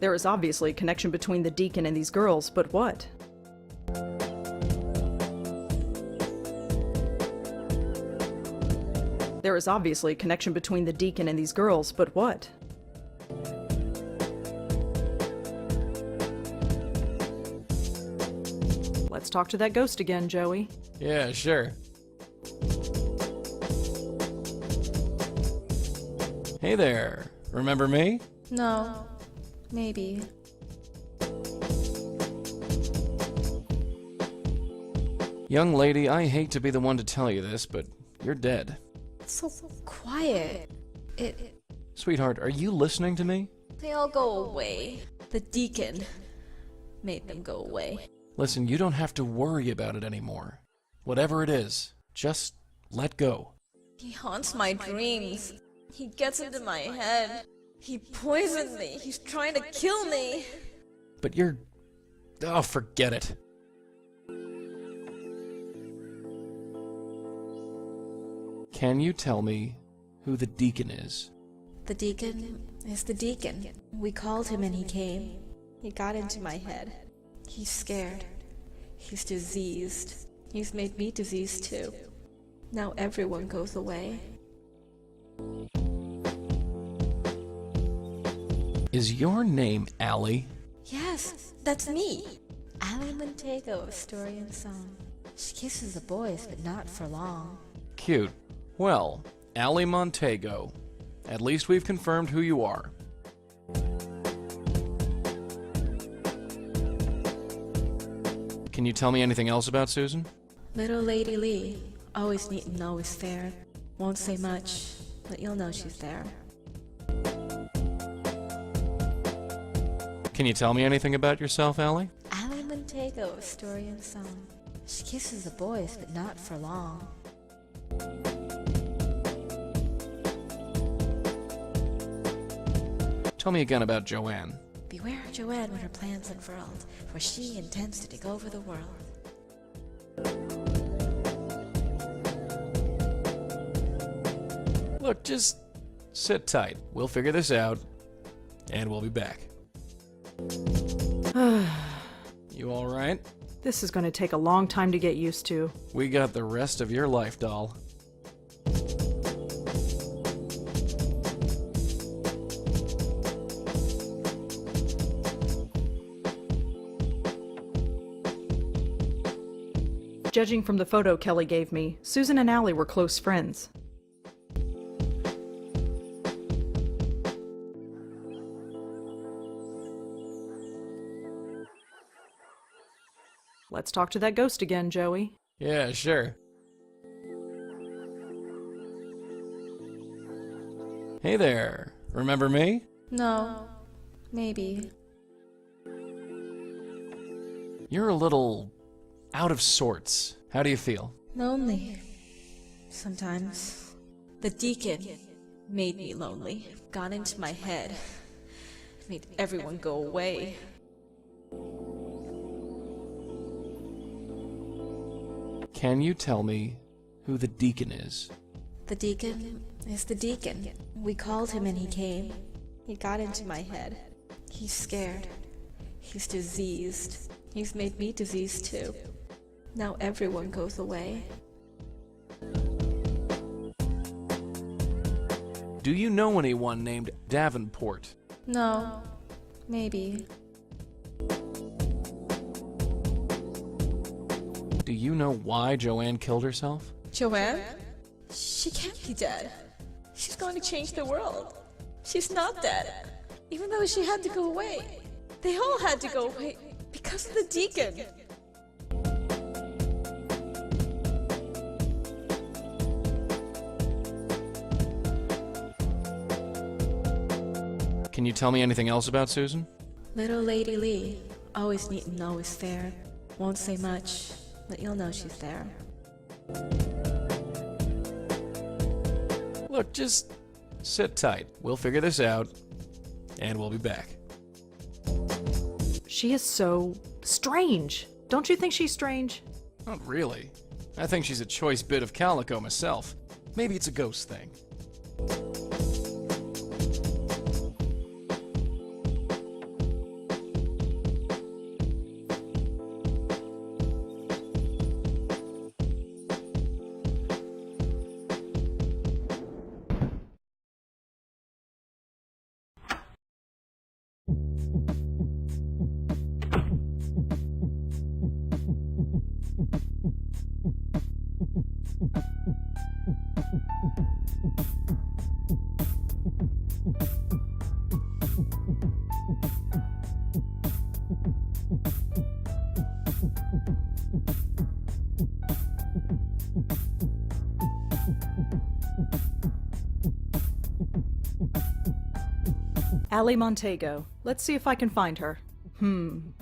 There is obviously a connection between the deacon and these girls, but what? There is obviously a connection between the deacon and these girls, but what? Let's talk to that ghost again, Joey. Yeah, sure. Hey there, remember me? No, maybe. Young lady, I hate to be the one to tell you this, but you're dead. It's so quiet. Sweetheart, are you listening to me? They all go away. The deacon made them go away. Listen, you don't have to worry about it anymore. Whatever it is, just let go. He haunts my dreams. He gets into my head. He poisoned me. He's trying to kill me. But you're... oh, forget it. Can you tell me who the deacon is? The deacon is the deacon. We called him and he came. He got into my head. He's scared. He's diseased. He's made me diseased too. Now everyone goes away. Is your name Allie? Yes, that's me. Allie Montego of Story and Song. She kisses the boys, but not for long. Cute. Well, Allie Montego. At least we've confirmed who you are. Can you tell me anything else about Susan? Little Lady Lee, always neat and always fair. Won't say much, but you'll know she's there. Can you tell me anything about yourself, Allie? Allie Montego of Story and Song. She kisses the boys, but not for long. Tell me again about Joanne. Beware of Joanne when her plans unfurled, for she intends to take over the world. Look, just sit tight. We'll figure this out, and we'll be back. You all right? This is going to take a long time to get used to. We got the rest of your life, doll. Judging from the photo Kelly gave me, Susan and Allie were close friends. Let's talk to that ghost again, Joey. Yeah, sure. Hey there, remember me? No, maybe. You're a little out of sorts. How do you feel? Lonely. Sometimes. The deacon made me lonely. Got into my head. Made everyone go away. Can you tell me who the deacon is? The deacon is the deacon. We called him and he came. He got into my head. He's scared. He's diseased. He's made me diseased too. Now everyone goes away. Do you know anyone named Davenport? No, maybe. Do you know why Joanne killed herself? Joanne? She can't be dead. She's going to change the world. She's not dead. Even though she had to go away. They all had to go away because of the deacon. Can you tell me anything else about Susan? Little Lady Lee, always neat and always fair. Won't say much, but you'll know she's there. Look, just sit tight. We'll figure this out, and we'll be back. She is so strange. Don't you think she's strange? Not really. I think she's a choice bit of calico myself. Maybe it's a ghost thing. Allie Montego. Let's see if I can find her.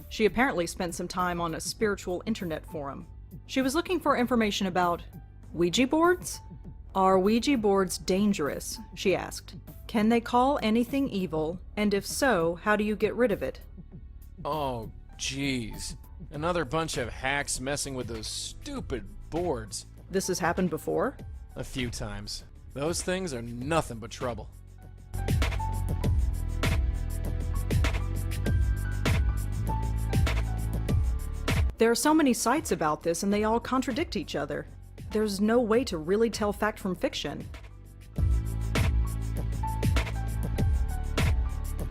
She apparently spent some time on a spiritual internet forum. She was looking for information about Ouija boards? Are Ouija boards dangerous? She asked. Can they call anything evil? And if so, how do you get rid of it? Oh, jeez. Another bunch of hacks messing with those stupid boards. This has happened before? A few times. Those things are nothing but trouble. There are so many sites about this and they all contradict each other. There's no way to really tell fact from fiction.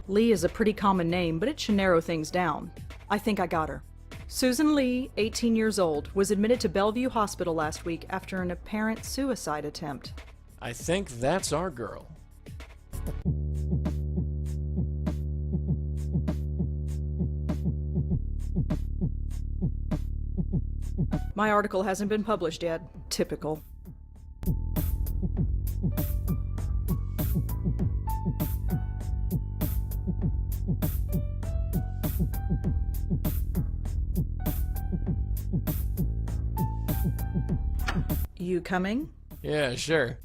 Lee is a pretty common name, but it should narrow things down. I think I got her. Susan Lee, 18 years old, was admitted to Bellevue Hospital last week after an apparent suicide attempt. I think that's our girl. My article hasn't been published yet. Typical. You coming? Yeah, sure.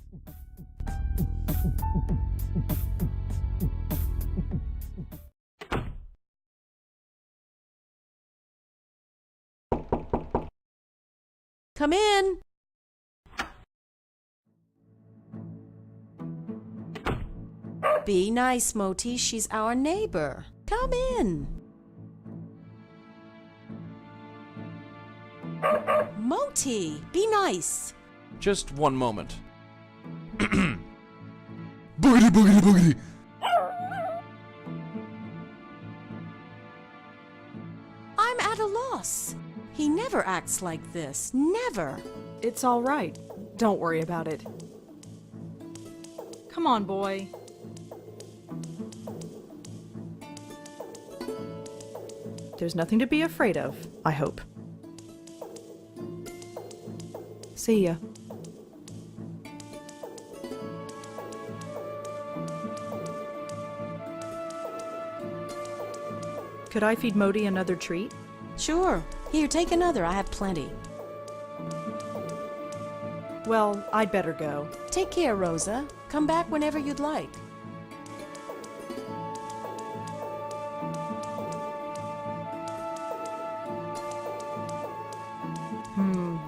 Come in. Be nice, Moti. She's our neighbor. Come in. Moti, be nice. Just one moment. Boogity, boogity, boogity. I'm at a loss. He never acts like this. Never. It's all right. Don't worry about it. Come on, boy. There's nothing to be afraid of, I hope. See ya. Could I feed Modi another treat? Sure. Here, take another. I have plenty. Well, I'd better go. Take care, Rosa. Come back whenever you'd like.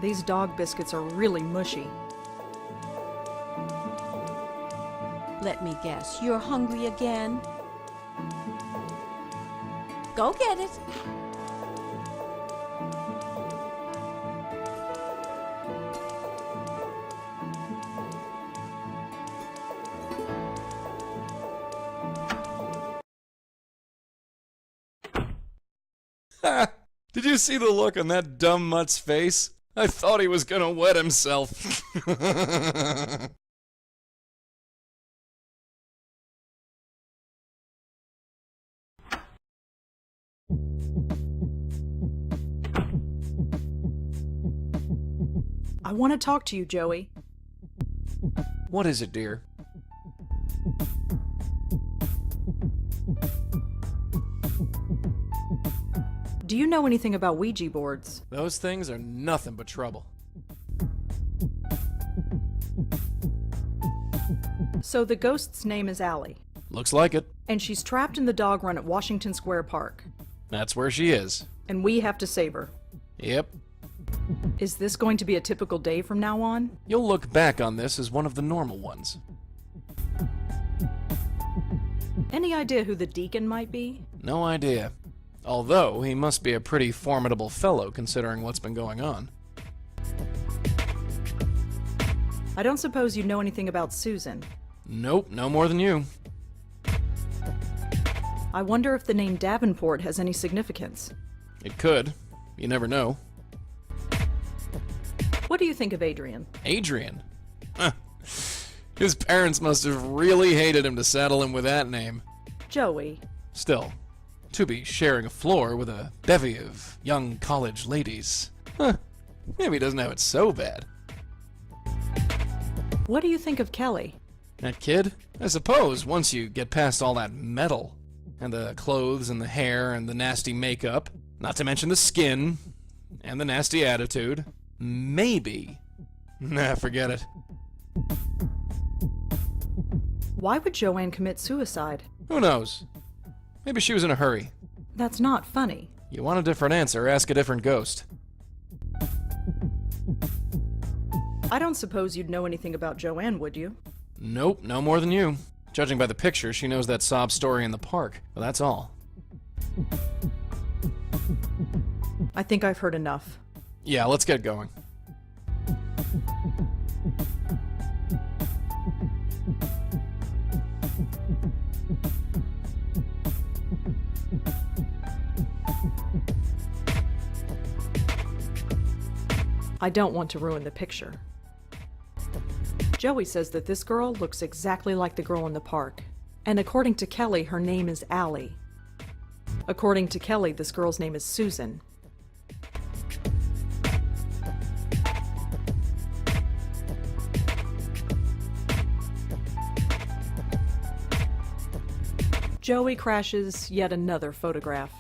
These dog biscuits are really mushy. Let me guess, you're hungry again? Go get it. Did you see the look on that dumb mutt's face? I thought he was gonna wet himself. I want to talk to you, Joey. What is it, dear? Do you know anything about Ouija boards? Those things are nothing but trouble. So the ghost's name is Allie, Looks like it. and she's trapped in the dog run at Washington Square Park, That's where she is. and we have to save her. Yep. Is this going to be a typical day from now on? You'll look back on this as one of the normal ones. Any idea who the deacon might be? No idea. Although, he must be a pretty formidable fellow considering what's been going on. I don't suppose you know anything about Susan. Nope, no more than you. I wonder if the name Davenport has any significance. It could. You never know. What do you think of Adrian? Adrian? Huh. His parents must have really hated him to saddle him with that name. Joey. Still, to be sharing a floor with a bevy of young college ladies. Huh. Maybe he doesn't have it so bad. What do you think of Kelly? That kid? I suppose, once you get past all that metal, and the clothes and the hair and the nasty makeup, not to mention the skin, and the nasty attitude, maybe. Nah, forget it. Why would Joanne commit suicide? Who knows? Maybe she was in a hurry. That's not funny. You want a different answer, ask a different ghost. I don't suppose you'd know anything about Joanne, would you? Nope, no more than you. Judging by the picture, she knows that sob story in the park, but that's all. I think I've heard enough. Yeah, let's get going. I don't want to ruin the picture. Joey says that this girl looks exactly like the girl in the park. And according to Kelly, her name is Allie. According to Kelly, this girl's name is Susan. Joey crashes yet another photograph.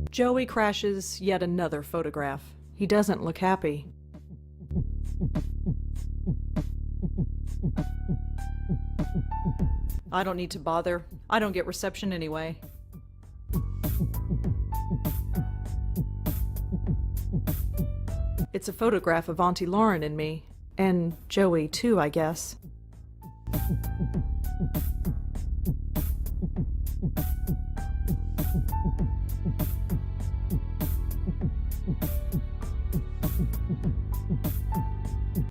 Joey crashes yet another photograph. He doesn't look happy. I don't need to bother. I don't get reception anyway. It's a photograph of Auntie Lauren and me. And Joey too, I guess.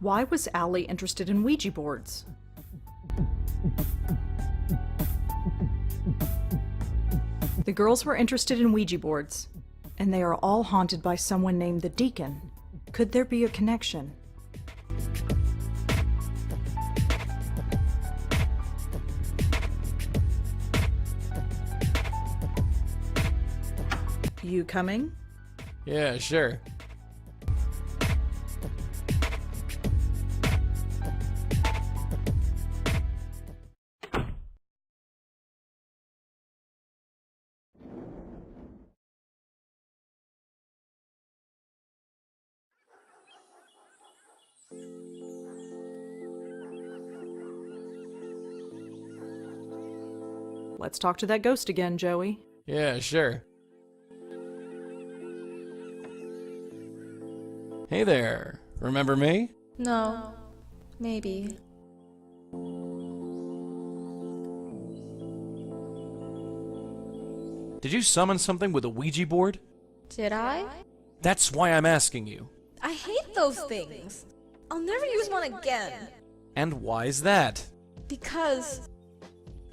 Why was Allie interested in Ouija boards? The girls were interested in Ouija boards, and they are all haunted by someone named the Deacon. Could there be a connection? You coming? Yeah, sure. Let's talk to that ghost again, Joey. Yeah, sure. Hey there, remember me? No. Maybe. Did you summon something with a Ouija board? Did I? That's why I'm asking you. I hate those things. I'll never use one again. And why's that? Because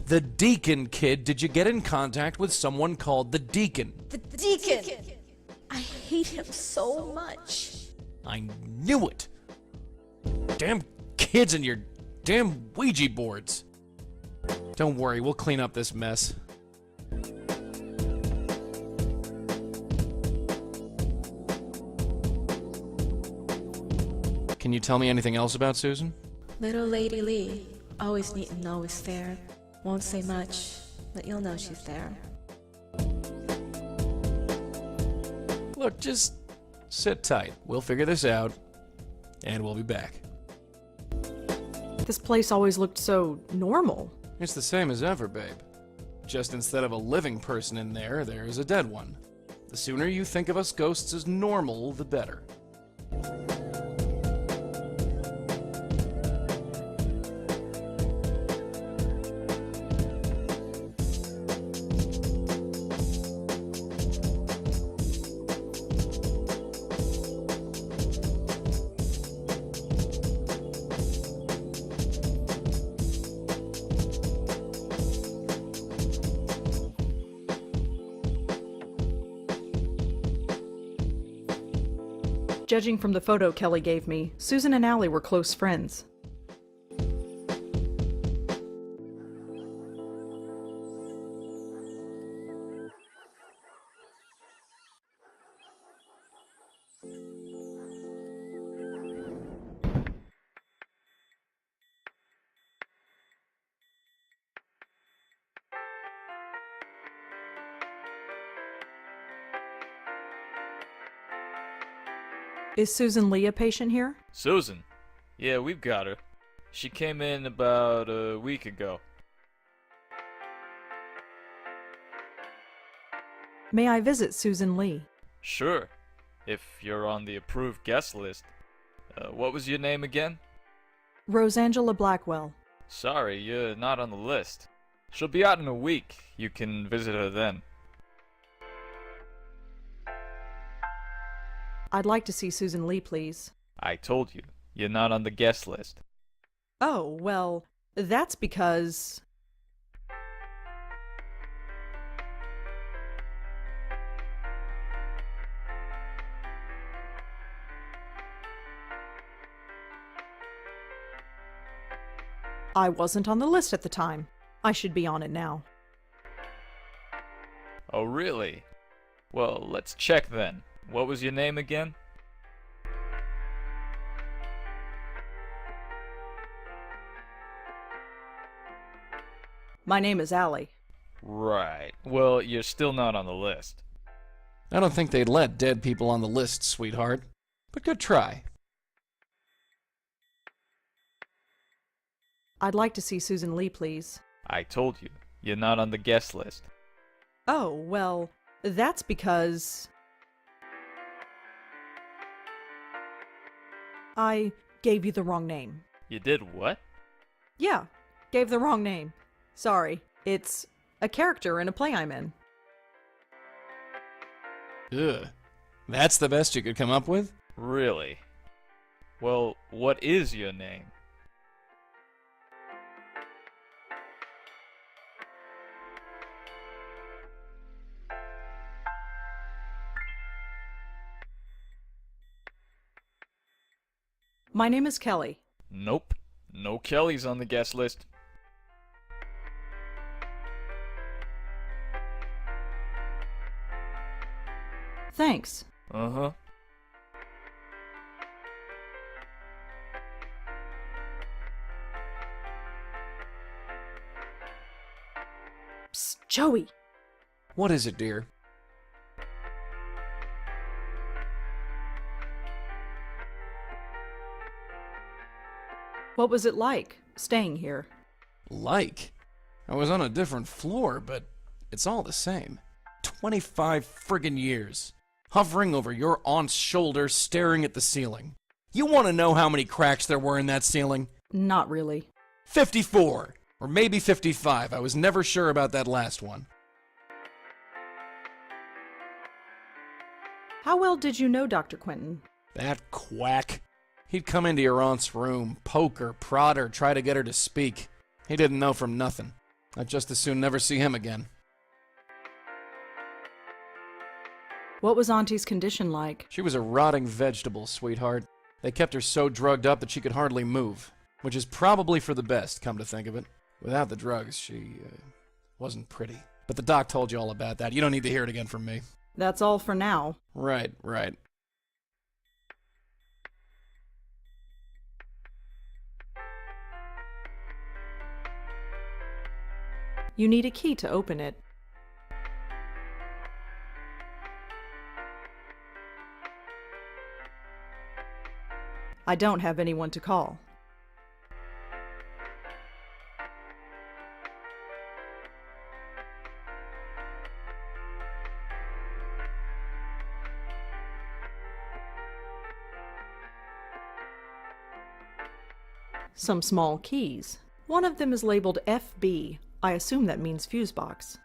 The Deacon, kid. Did you get in contact with someone called the Deacon? the Deacon! I hate him so much. I knew it! Damn kids and your damn Ouija boards. Don't worry, we'll clean up this mess. Can you tell me anything else about Susan? Little Lady Lee. Always neat and always fair. Won't say much, but you'll know she's there. Look, just sit tight. We'll figure this out, and we'll be back. This place always looked so normal. It's the same as ever, babe. Just instead of a living person in there, there's a dead one. The sooner you think of us ghosts as normal, the better. Judging from the photo Kelly gave me, Susan and Allie were close friends. Is Susan Lee a patient here? Susan? Yeah, we've got her. She came in about a week ago. May I visit Susan Lee? Sure, if you're on the approved guest list. What was your name again? Rosangela Blackwell. Sorry, you're not on the list. She'll be out in a week. You can visit her then. I'd like to see Susan Lee, please. I told you, you're not on the guest list. Oh, well, that's because... I wasn't on the list at the time. I should be on it now. Oh, really? Well, let's check then. What was your name again? My name is Allie. Right. Well, you're still not on the list. I don't think they'd let dead people on the list, sweetheart. But good try. I'd like to see Susan Lee, please. I told you, you're not on the guest list. Oh, well, that's because... I gave you the wrong name. You did what? Yeah, gave the wrong name. Sorry, it's a character in a play I'm in. Ugh. That's the best you could come up with? Really? Well, what is your name? My name is Kelly. Nope. No Kellys on the guest list. Thanks. Uh-huh. Psst, Joey! What is it, dear? What was it like, staying here? Like? I was on a different floor, but it's all the same. 25 friggin' years. Hovering over your aunt's shoulder, staring at the ceiling. You want to know how many cracks there were in that ceiling? Not really. 54! Or maybe 55. I was never sure about that last one. How well did you know Dr. Quentin? That quack. He'd come into your aunt's room, poke her, prod her, try to get her to speak. He didn't know from nothing. I'd just as soon never see him again. What was Auntie's condition like? She was a rotting vegetable, sweetheart. They kept her so drugged up that she could hardly move. Which is probably for the best, come to think of it. Without the drugs, she wasn't pretty. But the doc told you all about that. You don't need to hear it again from me. That's all for now. Right. You need a key to open it. I don't have anyone to call. Some small keys. One of them is labeled FB. I assume that means fuse box.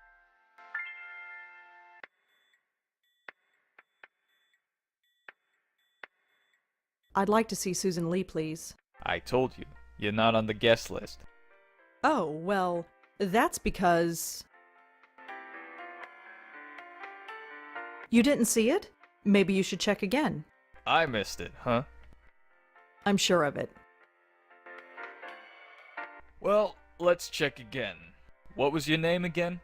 I'd like to see Susan Lee, please. I told you, you're not on the guest list. Oh, well, that's because... You didn't see it? Maybe you should check again. I missed it, huh? I'm sure of it. Well, let's check again. What was your name again?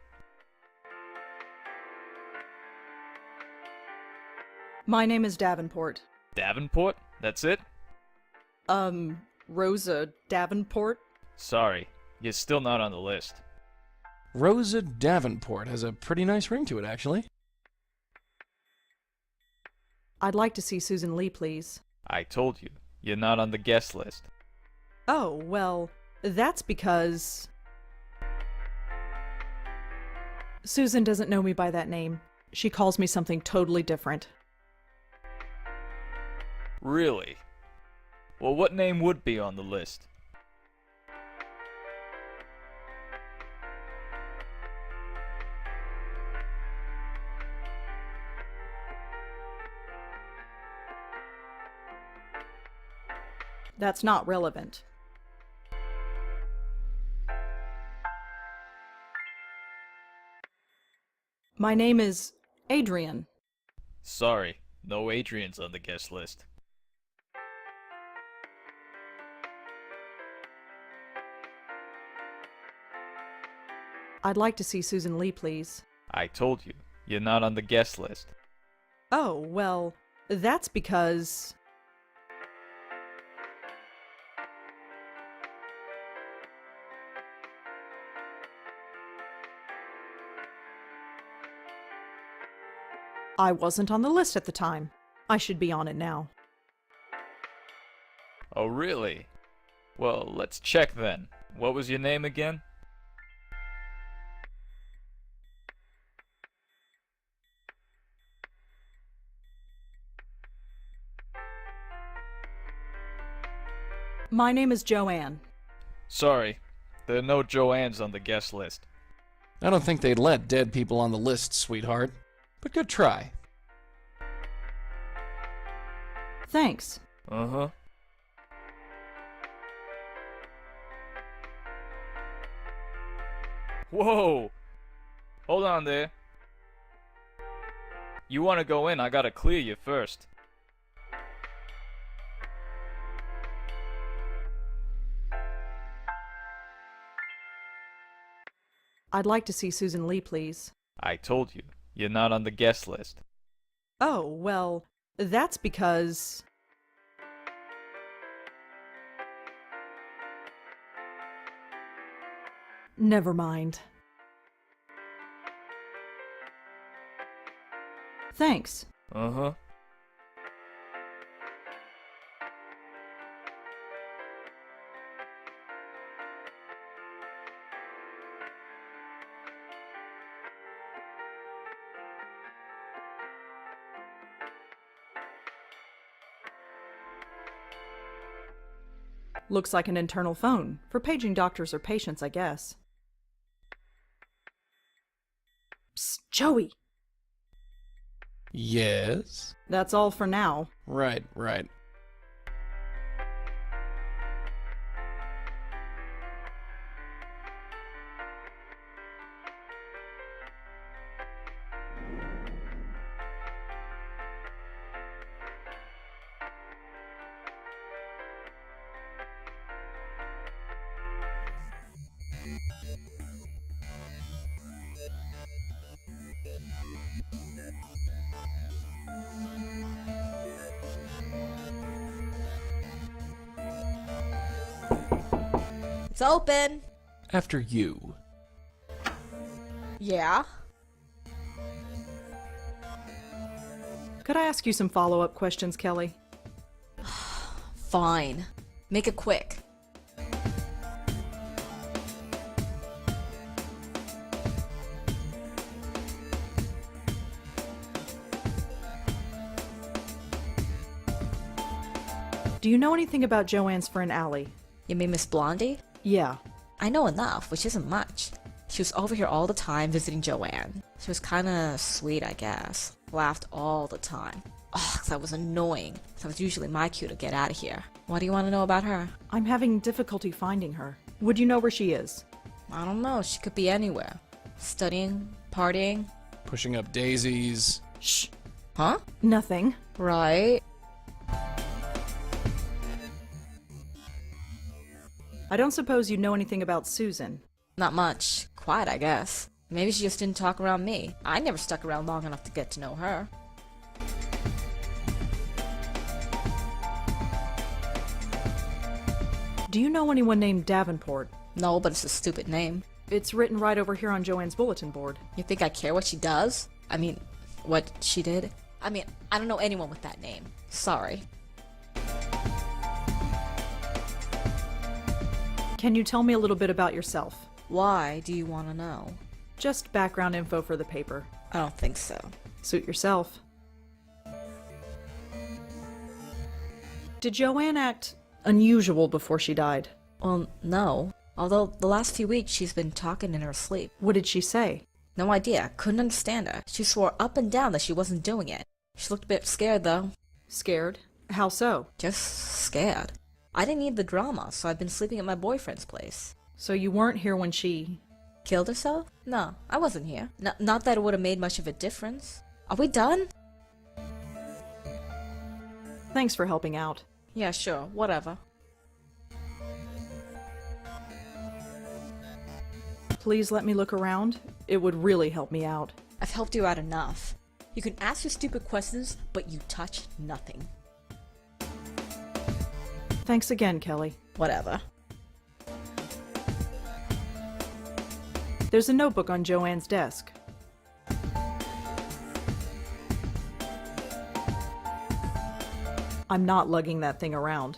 My name is Davenport. Davenport? That's it? Rosa Davenport? Sorry, you're still not on the list. Rosa Davenport has a pretty nice ring to it, actually. I'd like to see Susan Lee, please. I told you, you're not on the guest list. Oh, well, that's because... Susan doesn't know me by that name. She calls me something totally different. Really? Well, what name would be on the list? That's not relevant. My name is Adrian. Sorry, no Adrians on the guest list. I'd like to see Susan Lee, please. I told you, you're not on the guest list. Oh, well, that's because... I wasn't on the list at the time. I should be on it now. Oh, really? Well, let's check then. What was your name again? My name is Joanne. Sorry, there are no Joannes on the guest list. I don't think they'd let dead people on the list, sweetheart. But good try. Thanks. Uh-huh. Whoa! Hold on there. You want to go in, I gotta clear you first. I'd like to see Susan Lee, please. I told you, you're not on the guest list. Oh, well, that's because... Never mind. Thanks. Uh-huh. Looks like an internal phone, for paging doctors or patients, I guess. Psst, Joey! Yes? That's all for now. Right. It's open. After you. Yeah? Could I ask you some follow-up questions, Kelly? Fine. Make it quick. Do you know anything about Joanne's friend Allie? You mean Miss Blondie? Yeah. I know enough, which isn't much. She was over here all the time visiting Joanne. She was kinda sweet, I guess. Laughed all the time. Ugh, that was annoying. That was usually my cue to get out of here. What do you want to know about her? I'm having difficulty finding her. Would you know where she is? I don't know. She could be anywhere. Studying, partying. Pushing up daisies. Shh. Huh? Nothing. Right. I don't suppose you know anything about Susan. Not much. Quiet, I guess. Maybe she just didn't talk around me. I never stuck around long enough to get to know her. Do you know anyone named Davenport? No, but it's a stupid name. It's written right over here on Joanne's bulletin board. You think I care what she does? I mean, what she did? I mean, I don't know anyone with that name. Sorry. Can you tell me a little bit about yourself? Why do you want to know? Just background info for the paper. I don't think so. Suit yourself. Did Joanne act unusual before she died? Well, no. Although the last few weeks she's been talking in her sleep. What did she say? No idea. Couldn't understand her. She swore up and down that she wasn't doing it. She looked a bit scared, though. Scared? How so? Just scared. I didn't need the drama, so I've been sleeping at my boyfriend's place. So you weren't here when she... Killed herself? No, I wasn't here. Not that it would have made much of a difference. Are we done? Thanks for helping out. Yeah, sure. Whatever. Please let me look around. It would really help me out. I've helped you out enough. You can ask your stupid questions, but you touch nothing. Thanks again, Kelly. Whatever. There's a notebook on Joanne's desk. I'm not lugging that thing around.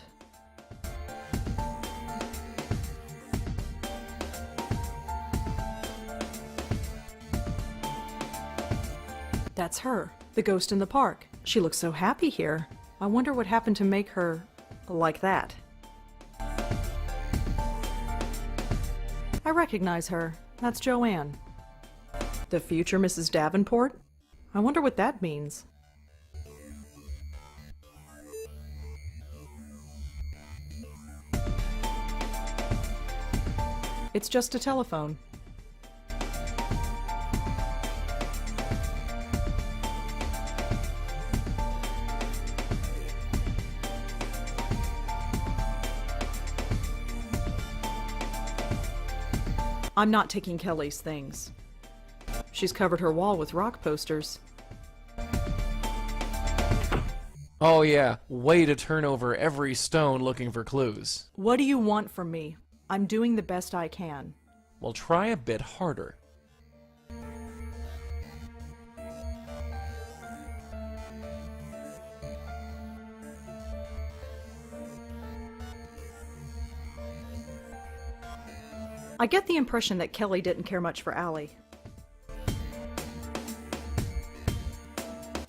That's her, the ghost in the park. She looks so happy here. I wonder what happened to make her like that. I recognize her. That's Joanne. The future Mrs. Davenport? I wonder what that means. It's just a telephone. I'm not taking Kelly's things. She's covered her wall with rock posters. Oh yeah, way to turn over every stone looking for clues. What do you want from me? I'm doing the best I can. Well, try a bit harder. I get the impression that Kelly didn't care much for Allie.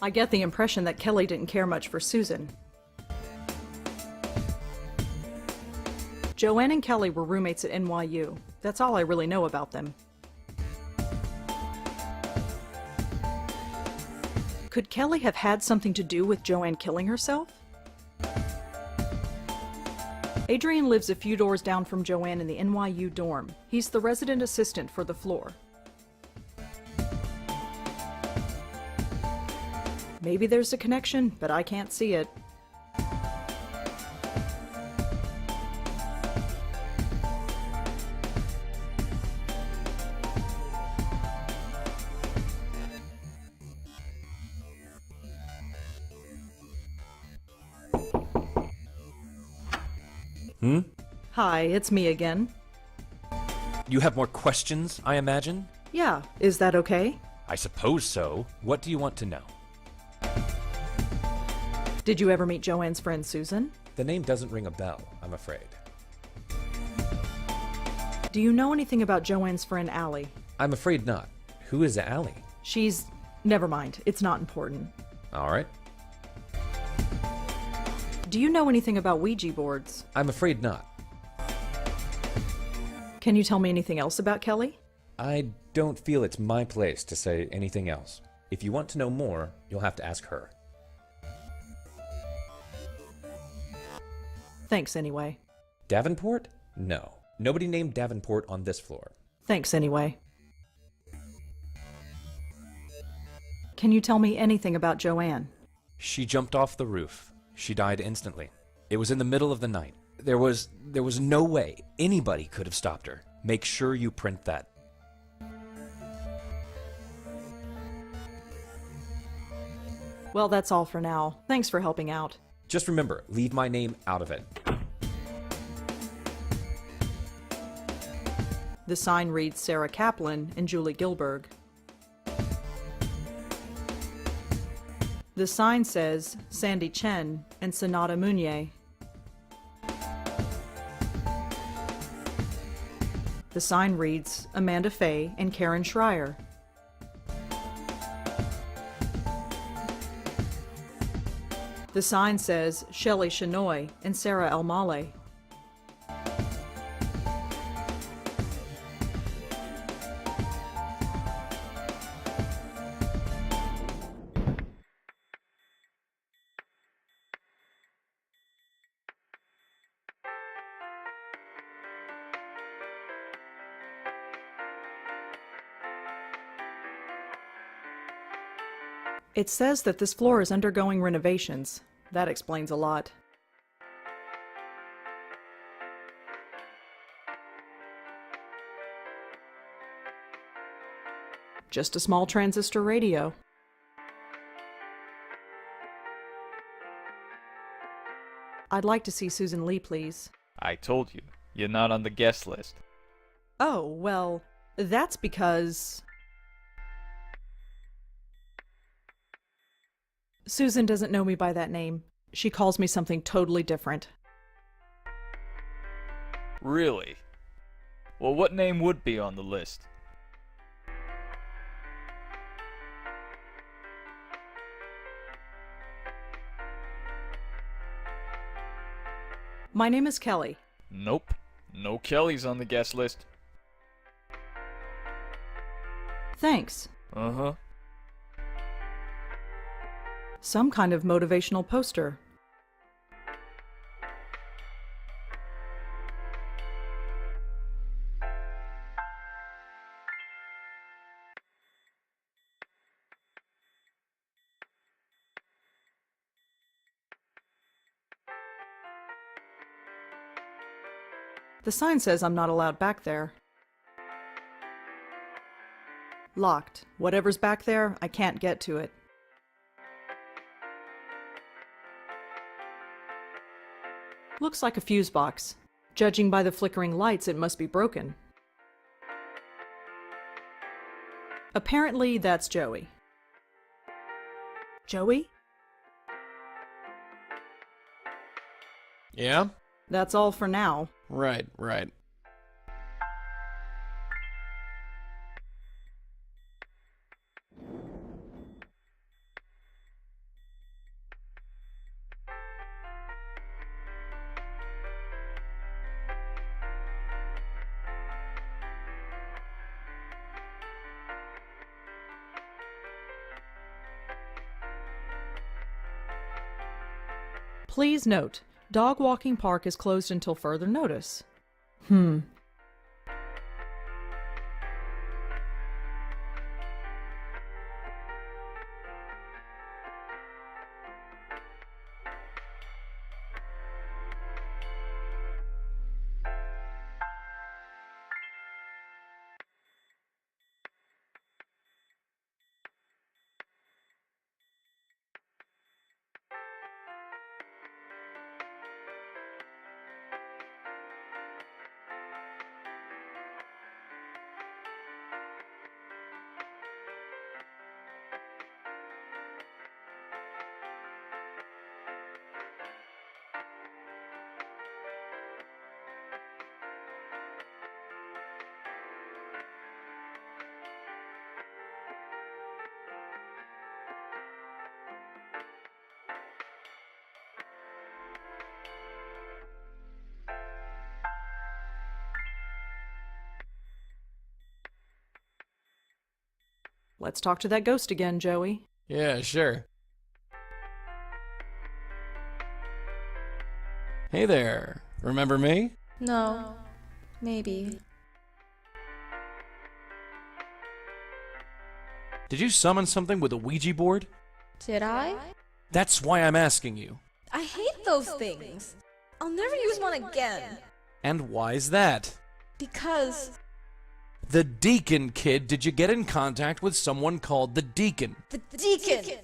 I get the impression that Kelly didn't care much for Susan. Joanne and Kelly were roommates at NYU. That's all I really know about them. Could Kelly have had something to do with Joanne killing herself? Adrian lives a few doors down from Joanne in the NYU dorm. He's the resident assistant for the floor. Maybe there's a connection, but I can't see it. Hi, it's me again. You have more questions, I imagine? Yeah, is that okay? I suppose so. What do you want to know? Did you ever meet Joanne's friend Susan? The name doesn't ring a bell, I'm afraid. Do you know anything about Joanne's friend Allie? I'm afraid not. Who is Allie? She's... never mind, it's not important. All right. Do you know anything about Ouija boards? I'm afraid not. Can you tell me anything else about Kelly? I don't feel it's my place to say anything else. If you want to know more, you'll have to ask her. Thanks anyway. Davenport? No. Nobody named Davenport on this floor. Thanks anyway. Can you tell me anything about Joanne? She jumped off the roof. She died instantly. It was in the middle of the night. There was no way anybody could have stopped her. Make sure you print that. Well, that's all for now. Thanks for helping out. Just remember, leave my name out of it. The sign reads Sarah Kaplan and Julie Gilberg. The sign says Sandy Chen and Sonata Munier. The sign reads Amanda Fay and Karen Schreier. The sign says Shelley Shenoy and Sarah Elmale. It says that this floor is undergoing renovations. That explains a lot. Just a small transistor radio. I'd like to see Susan Lee, please. I told you, you're not on the guest list. Oh, well, that's because... Susan doesn't know me by that name. She calls me something totally different. Really? Well, what name would be on the list? My name is Kelly. Nope. No Kellys on the guest list. Thanks. Uh-huh. Some kind of motivational poster. The sign says I'm not allowed back there. Locked. Whatever's back there, I can't get to it. Looks like a fuse box. Judging by the flickering lights, it must be broken. Apparently, that's Joey. Joey? Yeah? That's all for now. Right. Please note, dog walking park is closed until further notice. Let's talk to that ghost again, Joey. Yeah, sure. Hey there. Remember me? No. Maybe. Did you summon something with a Ouija board? Did I? That's why I'm asking you. I hate those things. I'll never use one again. And why's that? Because The Deacon kid, did you get in contact with someone called the Deacon? the deacon!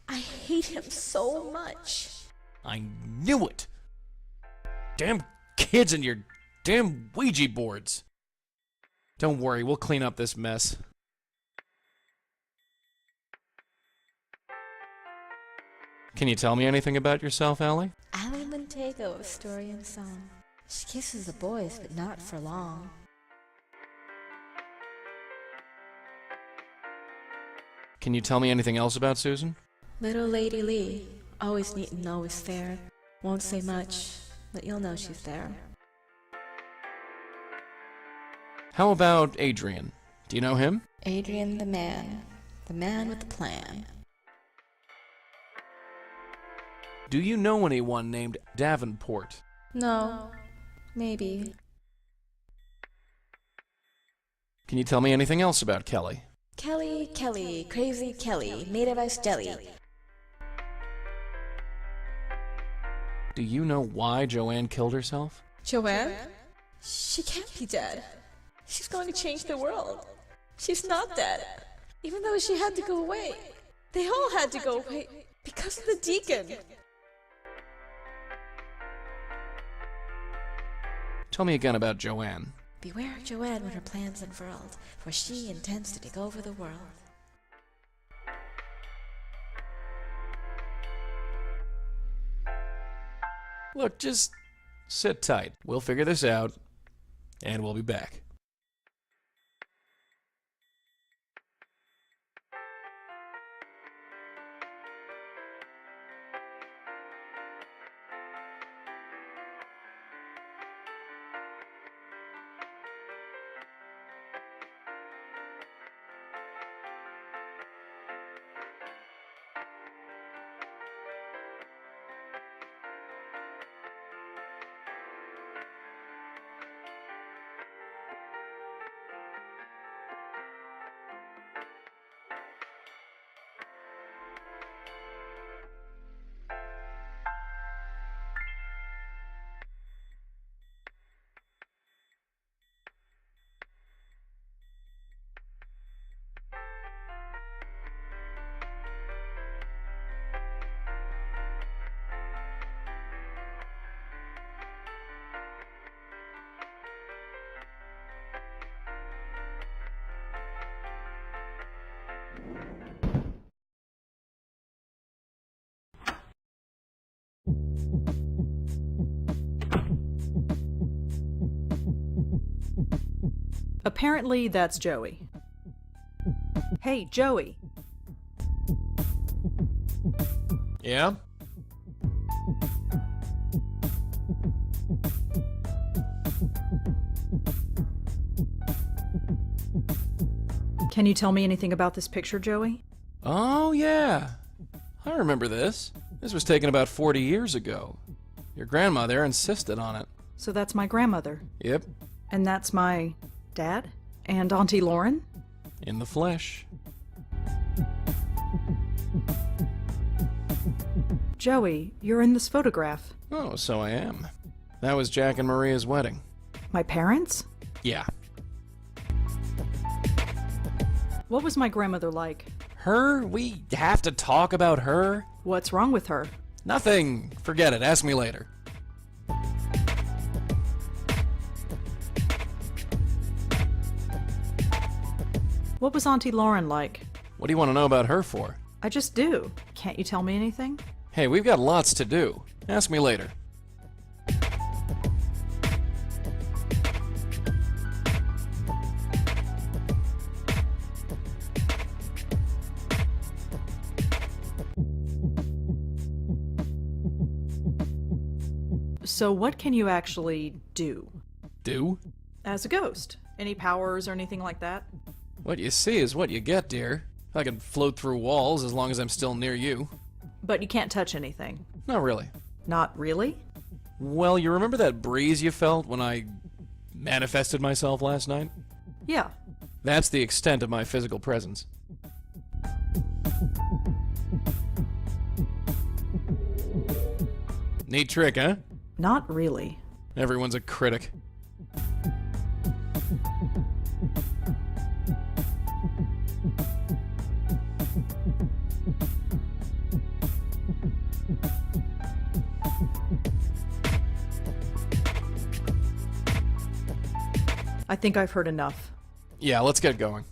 I hate him so much. I knew it! Damn kids and your damn Ouija boards. Don't worry, we'll clean up this mess. Can you tell me anything about yourself, Allie? Allie Montego of Story and Song. She kisses the boys, but not for long. Can you tell me anything else about Susan? Little Lady Lee, always neat and always fair. Won't say much, but you'll know she's there. How about Adrian? Do you know him? Adrian the man with the plan. Do you know anyone named Davenport? No, maybe. Can you tell me anything else about Kelly? Kelly, crazy Kelly, made of ice jelly. Do you know why Joanne killed herself? Joanne? She can't be dead. She's going to change the world. She's not dead. Even though she had to go away. They all had to go away because of the deacon. Tell me again about Joanne. Beware of Joanne when her plans unfurled, for she intends to take over the world. Look, just sit tight. We'll figure this out, and we'll be back. Apparently, that's Joey. Hey, Joey. Yeah? Can you tell me anything about this picture, Joey? Oh, yeah. I remember this. This was taken about 40 years ago. Your grandmother insisted on it. So that's my grandmother. Yep, And that's my dad? And Auntie Lauren? in the flesh. Joey, you're in this photograph. Oh, so I am. That was Jack and Maria's wedding. My parents? Yeah. What was my grandmother like? Her? We have to talk about her? What's wrong with her? Nothing. Forget it. Ask me later. What was Auntie Lauren like? What do you want to know about her for? I just do. Can't you tell me anything? Hey, we've got lots to do. Ask me later. So what can you actually do? Do? As a ghost? Any powers or anything like that? What you see is what you get, dear. I can float through walls as long as I'm still near you. But you can't touch anything. Not really. Not really? Well, you remember that breeze you felt when I manifested myself last night? Yeah. That's the extent of my physical presence. Neat trick, huh? Not really. Everyone's a critic. I think I've heard enough. Yeah, let's get going.